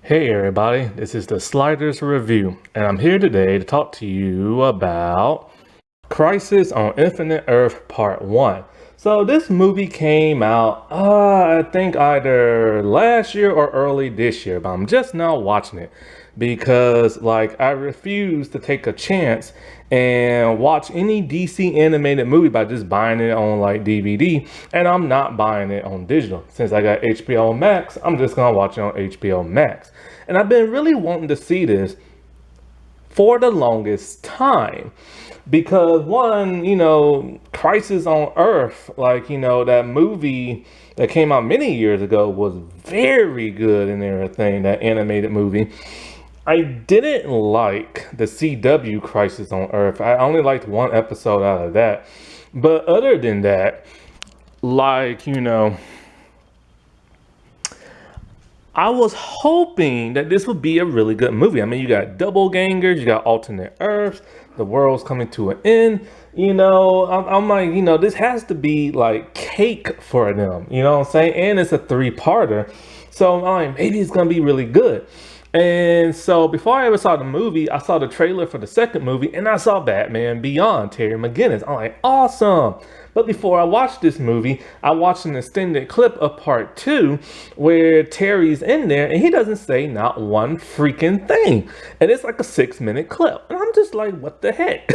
Hey everybody, this is the Sliders Review, and I'm here today to talk to you about Crisis on Infinite Earth Part 1. So this movie came out, I think either last year or early this year, but I'm just now watching it because I refuse to take a chance and watch any DC animated movie by just buying it on DVD, and I'm not buying it on digital. Since I got HBO Max, I'm just gonna watch it on HBO Max. And I've been really wanting to see this for the longest time because one, Crisis on Earth, that movie that came out many years ago was very good and everything, that animated movie. I didn't like the CW Crisis on Earth. I only liked one episode out of that. But other than that, I was hoping that this would be a really good movie. I mean, you got double gangers, you got alternate Earths, the world's coming to an end. I'm like, this has to be like cake for them. You know what I'm saying? And it's a three-parter. So I'm like, maybe it's going to be really good. And so before I ever saw the movie, I saw the trailer for the second movie and I saw Batman Beyond, Terry McGinnis. I'm like, awesome. But before I watched this movie, I watched an extended clip of part 2 where Terry's in there and he doesn't say not one freaking thing. And it's like a 6-minute clip. And I'm just like, what the heck?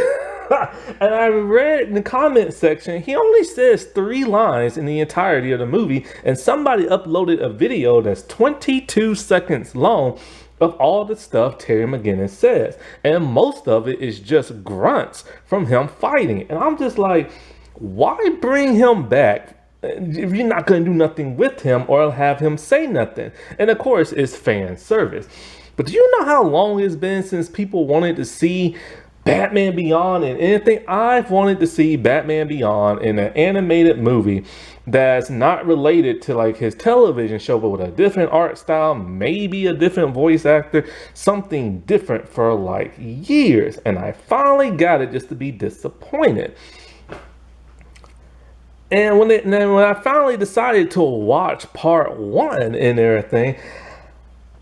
And I read in the comment section, he only says 3 lines in the entirety of the movie. And somebody uploaded a video that's 22 seconds long of all the stuff Terry McGinnis says. And most of it is just grunts from him fighting. And I'm just like, why bring him back if you're not going to do nothing with him or have him say nothing? And of course, it's fan service. But do you know how long it's been since people wanted to see Batman Beyond and anything? I've wanted to see Batman Beyond in an animated movie that's not related to his television show, but with a different art style, maybe a different voice actor, something different for years. And I finally got it just to be disappointed. And when I finally decided to watch part 1 and everything,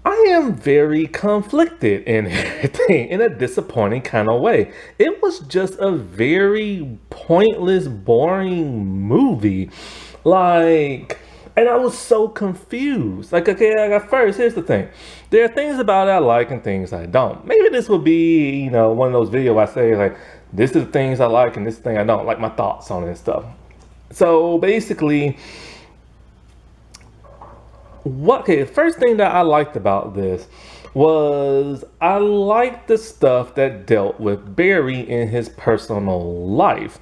I am very conflicted in everything in a disappointing kind of way. It was just a very pointless, boring movie. And I was so confused. First, here's the thing. There are things about it I like and things I don't. Maybe this will be, one of those videos I say, this is the things I like and this thing I don't, like my thoughts on it and stuff. So basically, the first thing that I liked about this was I liked the stuff that dealt with Barry in his personal life.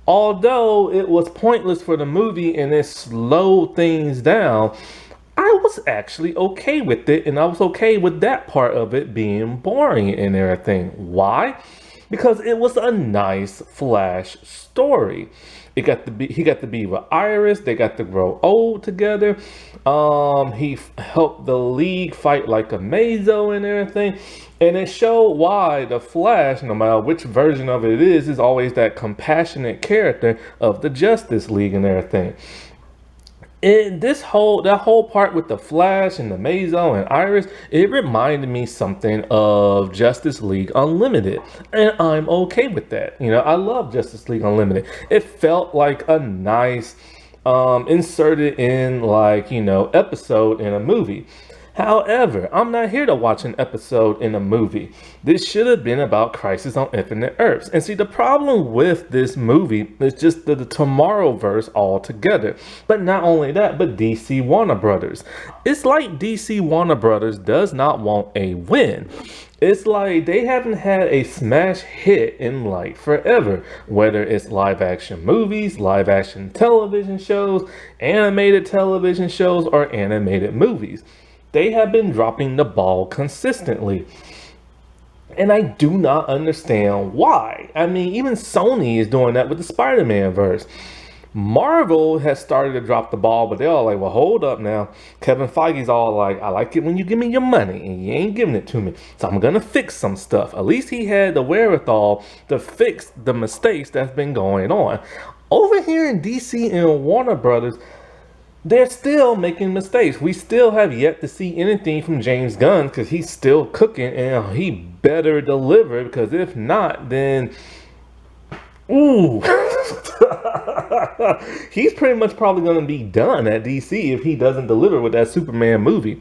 Although it was pointless for the movie and it slowed things down, I was actually okay with it, and I was okay with that part of it being boring and everything. Why? Because it was a nice Flash story. He got to be with Iris. They got to grow old together. He helped the League fight like a Mazo and everything. And it showed why the Flash, no matter which version of it is always that compassionate character of the Justice League and everything. And that whole part with the Flash and the Mazo and Iris, it reminded me something of Justice League Unlimited. And I'm okay with that. I love Justice League Unlimited. It felt like a nice inserted in episode in a movie. However, I'm not here to watch an episode in a movie. This should have been about Crisis on Infinite Earths. And see, the problem with this movie is just the Tomorrowverse altogether. But not only that, but DC Warner Brothers. It's like DC Warner Brothers does not want a win. It's like they haven't had a smash hit in forever, whether it's live action movies, live action television shows, animated television shows, or animated movies. They have been dropping the ball consistently. And I do not understand why. I mean, even Sony is doing that with the Spider-Man verse. Marvel has started to drop the ball, but they're all like, well, hold up now. Kevin Feige's all like, I like it when you give me your money, and you ain't giving it to me. So I'm going to fix some stuff. At least he had the wherewithal to fix the mistakes that's been going on. Over here in DC and Warner Brothers, they're still making mistakes. We still have yet to see anything from James Gunn because he's still cooking and he better deliver, because if not, then ooh, he's pretty much probably going to be done at DC if he doesn't deliver with that Superman movie.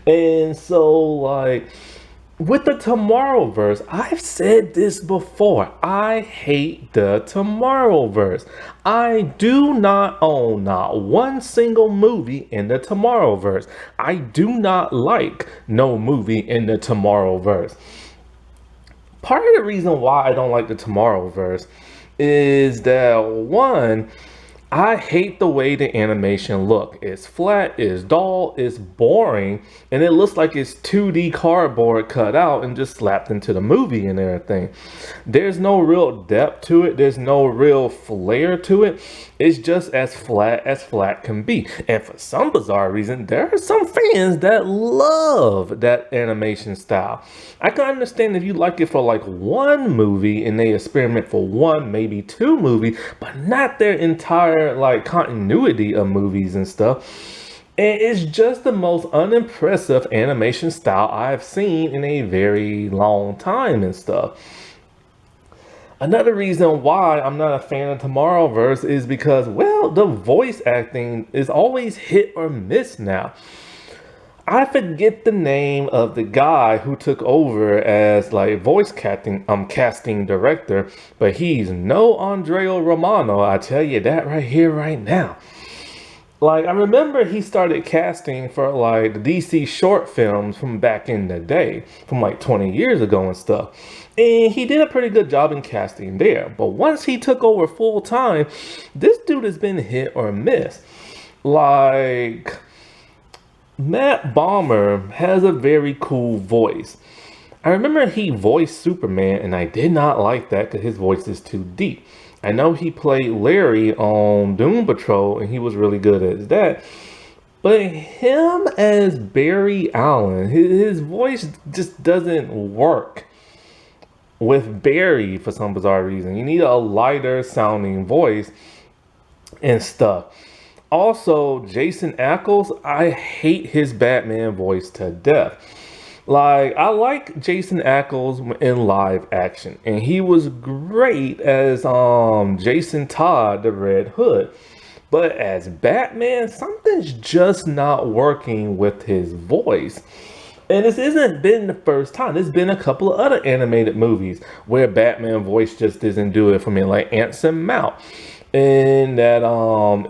And so, like, with the Tomorrowverse, I've said this before. I hate the Tomorrowverse. I do not own not one single movie in the Tomorrowverse. I do not like no movie in the Tomorrowverse. Part of the reason why I don't like the Tomorrowverse is that, one, I hate the way the animation look. It's flat, it's dull, it's boring, and it looks like it's 2D cardboard cut out and just slapped into the movie and everything. There's no real depth to it. There's no real flair to it. It's just as flat can be. And for some bizarre reason, there are some fans that love that animation style. I can understand if you like it for like one movie and they experiment for one, maybe two movies, but not their entire like continuity of movies and stuff. And it's just the most unimpressive animation style I've seen in a very long time and stuff. Another reason why I'm not a fan of Tomorrowverse is because, well, the voice acting is always hit or miss now. I forget the name of the guy who took over as like voice casting director, but he's no Andrea Romano. I tell you that right here, right now. Like, I remember he started casting for like the DC short films from back in the day, from like 20 years ago and stuff. And he did a pretty good job in casting there. But once he took over full time, this dude has been hit or miss. Like, Matt Bomer has a very cool voice. I remember he voiced Superman, and I did not like that because his voice is too deep. I know he played Larry on Doom Patrol, and he was really good as that. But him as Barry Allen, his voice just doesn't work with Barry for some bizarre reason. You need a lighter sounding voice and stuff. Also, Jason Ackles, I hate his Batman voice to death. Like, I like Jason Ackles in live action, and he was great as Jason Todd, the Red Hood. But as Batman, something's just not working with his voice. And this isn't been the first time. There's been a couple of other animated movies where Batman voice just doesn't do it for me, like Anson Mount in that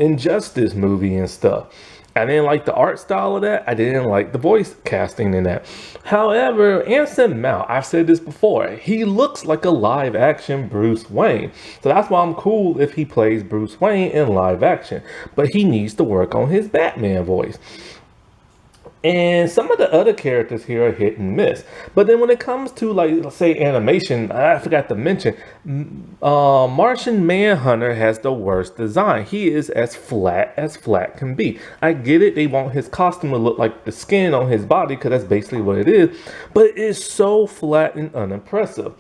Injustice movie and stuff. I didn't like the art style of that. I didn't like the voice casting in that. However, Anson Mount, I've said this before, he looks like a live action Bruce Wayne. So that's why I'm cool if he plays Bruce Wayne in live action. But he needs to work on his Batman voice. And some of the other characters here are hit and miss. But then when it comes to, like, let's say animation, I forgot to mention, Martian Manhunter has the worst design. He is as flat can be. I get it, they want his costume to look like the skin on his body, because that's basically what it is. But it's so flat and unimpressive.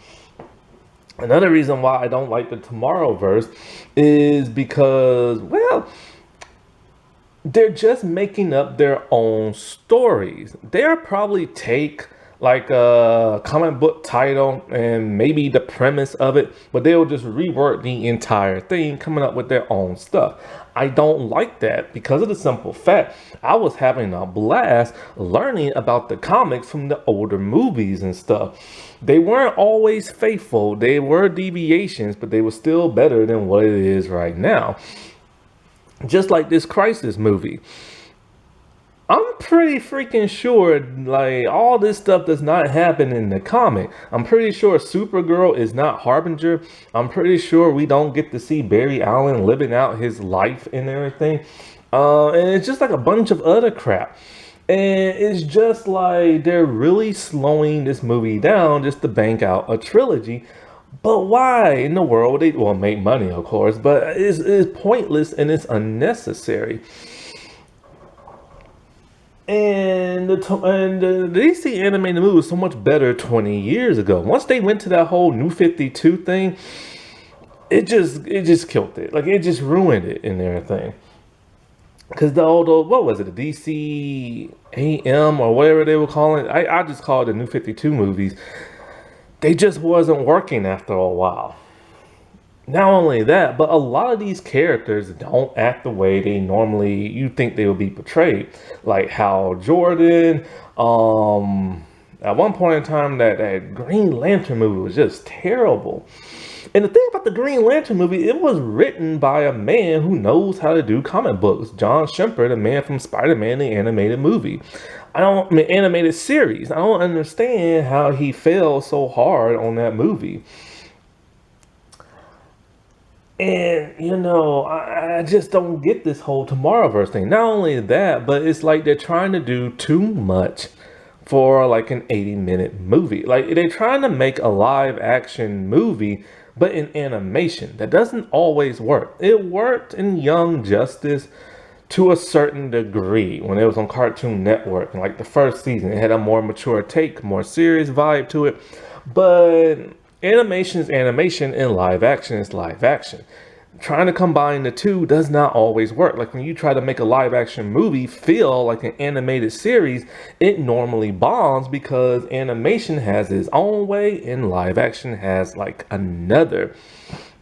Another reason why I don't like the Tomorrowverse is because, well, they're just making up their own stories. They'll probably take like a comic book title and maybe the premise of it, but they'll just rework the entire thing, coming up with their own stuff. I don't like that because of the simple fact I was having a blast learning about the comics from the older movies and stuff. They weren't always faithful. They were deviations, but they were still better than what it is right now. Just like this Crisis movie. I'm pretty freaking sure, like, all this stuff does not happen in the comic. I'm pretty sure Supergirl is not Harbinger. I'm pretty sure we don't get to see Barry Allen living out his life and everything. And it's just like a bunch of other crap. And it's just like they're really slowing this movie down just to bank out a trilogy. But why in the world? They will make money, of course, but it's pointless and it's unnecessary. And the DC animated movie was so much better 20 years ago. Once they went to that whole New 52 thing, it just killed it. Like, it just ruined it and everything. because the what was it, the DC AM or whatever they were calling it, I just call it the New 52 movies. They just wasn't working after a while. Not only that, but a lot of these characters don't act the way they normally you think they would be portrayed. Like Hal Jordan. At one point in time, that Green Lantern movie was just terrible. And the thing about the Green Lantern movie, it was written by a man who knows how to do comic books. John Shimper, the man from Spider-Man, the animated movie. I mean, animated series. I don't understand how he failed so hard on that movie. And I just don't get this whole Tomorrowverse thing. Not only that, but it's like they're trying to do too much for like an 80-minute movie. Like they're trying to make a live action movie, but in animation. That doesn't always work. It worked in Young Justice to a certain degree when it was on Cartoon Network. And like the first season, it had a more mature take, more serious vibe to it. But animation is animation and live action is live action. Trying to combine the two does not always work. Like when you try to make a live action movie feel like an animated series, it normally bombs because animation has its own way and live action has like another.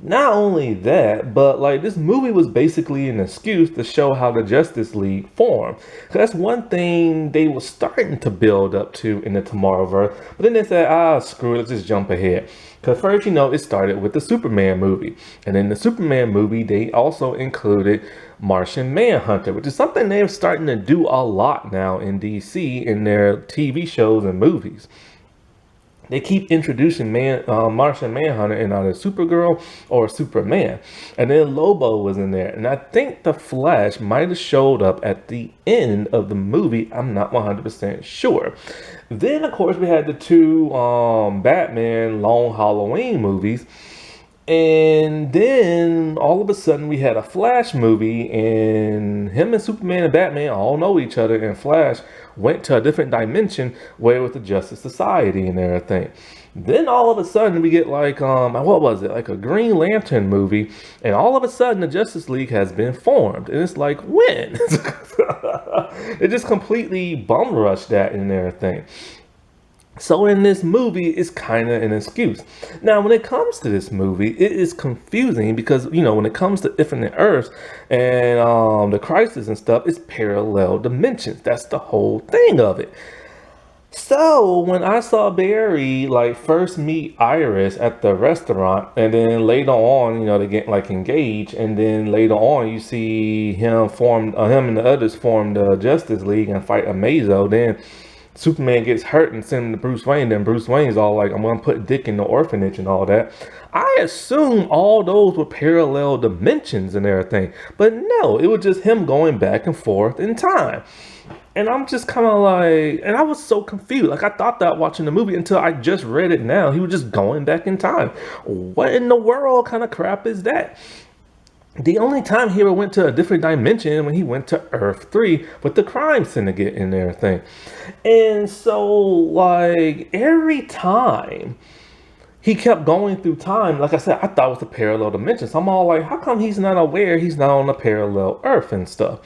Not only that, but like this movie was basically an excuse to show how the Justice League formed. That's one thing they were starting to build up to in the Tomorrowverse, but then they said, screw it, let's just jump ahead. Because first, it started with the Superman movie. And in the Superman movie, they also included Martian Manhunter, which is something they're starting to do a lot now in DC in their TV shows and movies. They keep introducing Martian Manhunter in either Supergirl or Superman. And then Lobo was in there. And I think the Flash might have showed up at the end of the movie. I'm not 100% sure. Then, of course, we had the two Batman Long Halloween movies. And then all of a sudden we had a Flash movie, and him and Superman and Batman all know each other, and Flash went to a different dimension where it was the Justice Society and everything. Then all of a sudden we get like what was it, like a Green Lantern movie, and all of a sudden the Justice League has been formed, and it's like, when? They just completely bum rushed that and everything. So in this movie, it's kind of an excuse. Now, when it comes to this movie, it is confusing because, when it comes to Infinite Earths and the Crisis and stuff, it's parallel dimensions. That's the whole thing of it. So when I saw Barry like first meet Iris at the restaurant, and then later on, they get like engaged, and then later on you see him and the others form the Justice League and fight Amazo. Then Superman gets hurt and sent him to Bruce Wayne. Then Bruce Wayne's all like, I'm going to put Dick in the orphanage and all that. I assume all those were parallel dimensions and everything. But no, it was just him going back and forth in time. And I'm just kind of like, and I was so confused. Like I thought that watching the movie until I just read it now. He was just going back in time. What in the world kind of crap is that? The only time he ever went to a different dimension when he went to Earth 3 with the crime syndicate and everything. And so, like, every time he kept going through time, like I said, I thought it was a parallel dimension. So I'm all like, how come he's not aware he's not on a parallel Earth and stuff?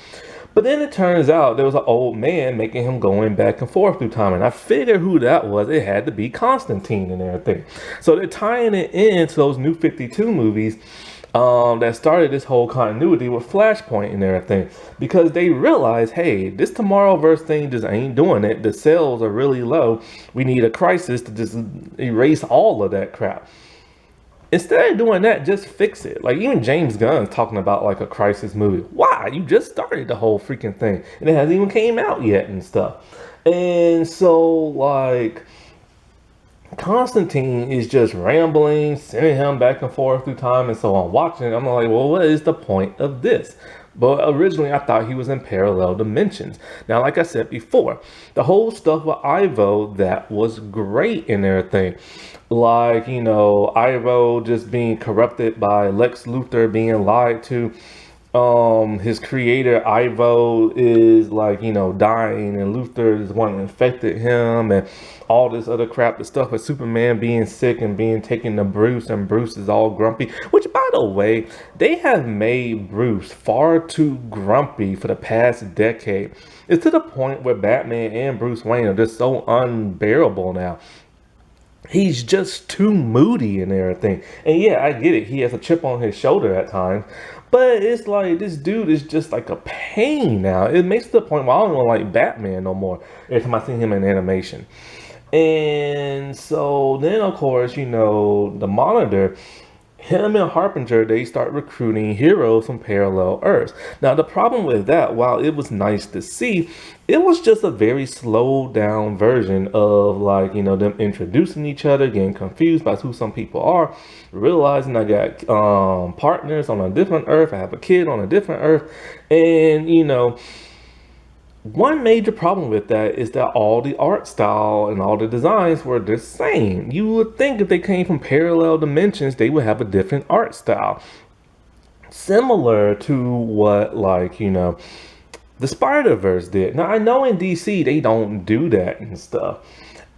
But then it turns out there was an old man making him going back and forth through time. And I figured who that was. It had to be Constantine and everything. So they're tying it into those New 52 movies that started this whole continuity with Flashpoint and everything, because they realized, hey, this Tomorrowverse thing just ain't doing it. The sales are really low. We need a crisis to just erase all of that crap. Instead of doing that, just fix it. Like even James Gunn's talking about like a crisis movie. Why? You just started the whole freaking thing and it hasn't even came out yet and stuff. And so like Constantine is just rambling, sending him back and forth through time, and so I'm watching it. I'm like, well, what is the point of this? But originally, I thought he was in parallel dimensions. Now, like I said before, the whole stuff with Ivo, that was great and everything. Like, Ivo just being corrupted by Lex Luthor, being lied to. his creator Ivo is like, you know, dying, and Luthor is the one that infected him, and all this other crap, the stuff with Superman being sick and being taken to Bruce, and Bruce is all grumpy, which by the way, they have made Bruce far too grumpy for the past decade. It's to the point where Batman and Bruce Wayne are just so unbearable now. He's just too moody and everything. And yeah, I get it. He has a chip on his shoulder at times. But it's like this dude is just like a pain now. It makes it to the point where I don't even like Batman no more every time I see him in animation. And so then, of course, you know, the Monitor, him and Harbinger, they start recruiting heroes from parallel Earths. Now, the problem with that, while it was nice to see, it was just a very slowed down version of, like, you know, them introducing each other, getting confused by who some people are, realizing I got partners on a different Earth, I have a kid on a different Earth, and, you know, one major problem with that is that all the art style and all the designs were the same. You would think if they came from parallel dimensions, they would have a different art style. Similar to what, like, you know, the Spider-Verse did. Now, I know in DC, they don't do that and stuff.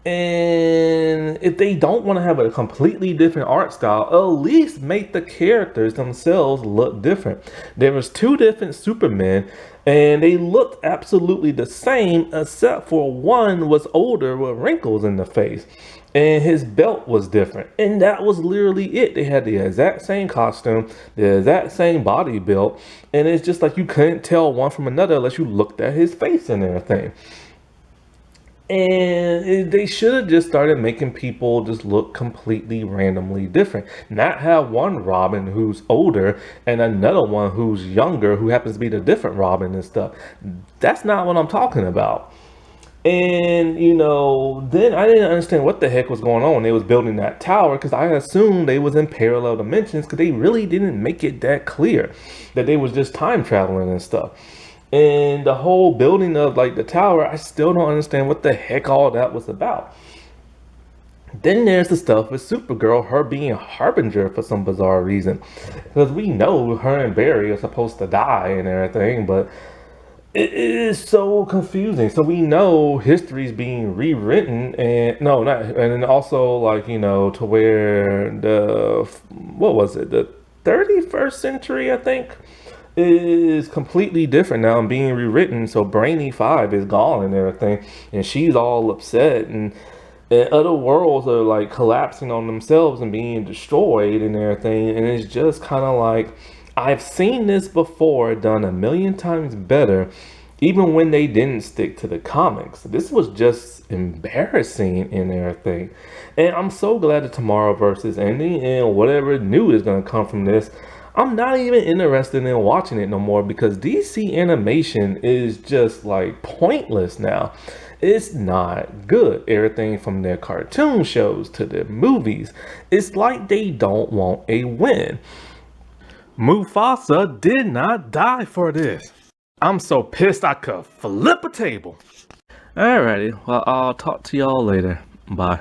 And if they don't want to have a completely different art style, at least make the characters themselves look different. There was two different Supermen, and they looked absolutely the same, except for one was older with wrinkles in the face, and his belt was different. And that was literally it. They had the exact same costume, the exact same body build, and it's just like you couldn't tell one from another unless you looked at his face and everything. And they should have just started making people just look completely randomly different. Not have one Robin who's older and another one who's younger who happens to be the different Robin and stuff. That's not what I'm talking about. And, you know, then I didn't understand what the heck was going on when they was building that tower, because I assumed they was in parallel dimensions, because they really didn't make it that clear that they was just time traveling and stuff. And the whole building of like the tower, I still don't understand what the heck all that was about. Then there's the stuff with Supergirl, her being Harbinger for some bizarre reason. Because we know her and Barry are supposed to die and everything, but it is so confusing. So we know history's being rewritten, and no, not, and then also, like, you know, to where the, what was it, the 31st century, I think, is completely different now and being rewritten. So Brainy 5 is gone and everything, and she's all upset, and other worlds are like collapsing on themselves and being destroyed and everything. And it's just kind of like, I've seen this before done a million times better, even when they didn't stick to the comics. This was just embarrassing and everything. And I'm so glad that Tomorrowverse is ending, and whatever new is going to come from this, I'm not even interested in watching it no more, because DC animation is just like pointless now. It's not good. Everything from their cartoon shows to their movies, it's like they don't want a win. Mufasa did not die for this. I'm so pissed I could flip a table. Alrighty, well, I'll talk to y'all later. Bye.